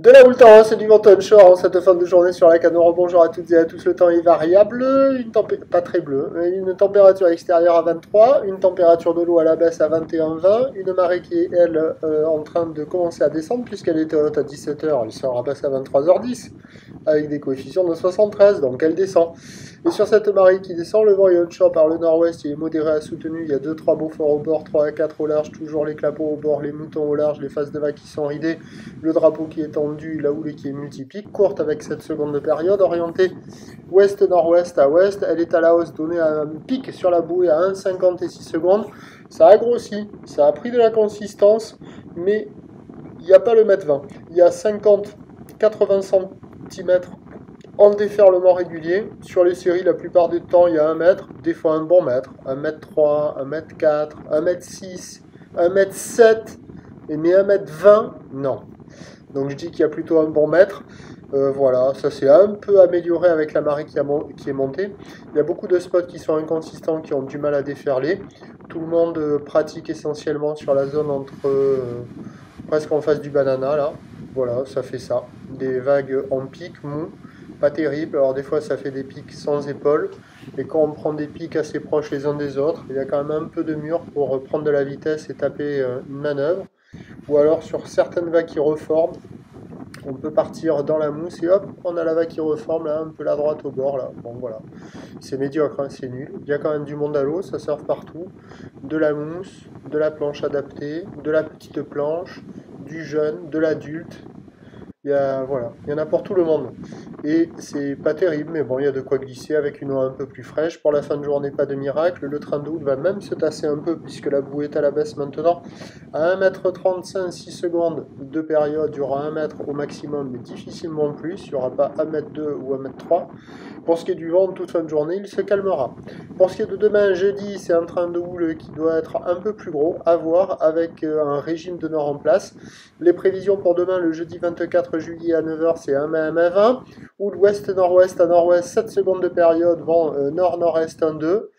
De la Ultra, c'est du Mountain Shore en cette fin de journée sur la Canora. Bonjour à toutes et à tous, le temps est variable, pas très bleu, une température extérieure à 23, une température de l'eau à la baisse à 21-20, une marée qui est, elle, en train de commencer à descendre puisqu'elle était haute à 17h, elle sera baisse à 23h10, avec des coefficients de 73, donc elle descend. Et sur cette marée qui descend, le vent est onshore par le nord-ouest, il est modéré à soutenu, il y a 2-3 beaux forts au bord, 3 à 4 au large, toujours les clapots au bord, les moutons au large, les faces de vagues qui sont ridées, le drapeau qui est tendu, la houle qui est multiplique, courte avec cette seconde période, orientée ouest-nord-ouest à ouest, elle est à la hausse donnée à un pic sur la bouée à 1,56 secondes, ça a grossi, ça a pris de la consistance, mais il n'y a pas le mètre 20, il y a 50-80 cm en déferlement régulier. Sur les séries, la plupart du temps, il y a 1 mètre, des fois un bon mètre, 1 mètre 3, 1 mètre 4, 1 mètre 6, 1 mètre 7, mais 1 mètre 20, non. Donc je dis qu'il y a plutôt un bon mètre. Voilà, ça s'est un peu amélioré avec la marée qui est montée. Il y a beaucoup de spots qui sont inconsistants, qui ont du mal à déferler. Tout le monde pratique essentiellement sur la zone entre presque en face du banana là. Voilà, ça fait ça. Des vagues en pic, mou, pas terrible. Alors des fois ça fait des pics sans épaules. Et quand on prend des pics assez proches les uns des autres, il y a quand même un peu de mur pour prendre de la vitesse et taper une manœuvre. Ou alors sur certaines vagues qui reforment, on peut partir dans la mousse et hop, on a la vague qui reforme là, un peu la droite au bord là. Bon voilà, c'est médiocre, hein, c'est nul. Il y a quand même du monde à l'eau, ça surfe partout. De la mousse, de la planche adaptée, de la petite planche, du jeune, de l'adulte. Voilà, il y en a pour tout le monde. Et c'est pas terrible, mais bon, il y a de quoi glisser avec une eau un peu plus fraîche. Pour la fin de journée, pas de miracle. Le train de houle va même se tasser un peu, puisque la boue est à la baisse maintenant. À 1,35 m, 6 secondes de période, il y aura 1 mètre au maximum, mais difficilement plus. Il n'y aura pas 1,2 m ou 1,3 m. Pour ce qui est du vent, toute fin de journée, il se calmera. Pour ce qui est de demain, jeudi, c'est un train de houle qui doit être un peu plus gros, à voir, avec un régime de nord en place. Les prévisions pour demain, le jeudi 24 juillet à 9h, c'est 1 m à 20. Houle ouest-nord-ouest à nord-ouest, 7 secondes de période, vent nord-nord-est 1,2.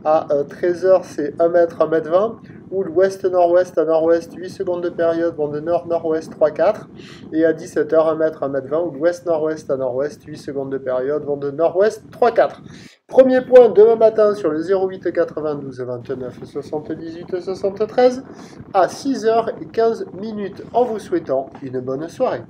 À 13h, c'est 1 m, 1 m 20. Houle ouest-nord-ouest à nord-ouest, 8 secondes de période, vent de nord-nord-ouest 3-4. Et à 17h, 1 m, 1 m 20. Houle ouest-nord-ouest à nord-ouest, 8 secondes de période, vent de nord-ouest 3-4. Premier point demain matin sur le 08 92 29 78 73 à 6h15 en vous souhaitant une bonne soirée.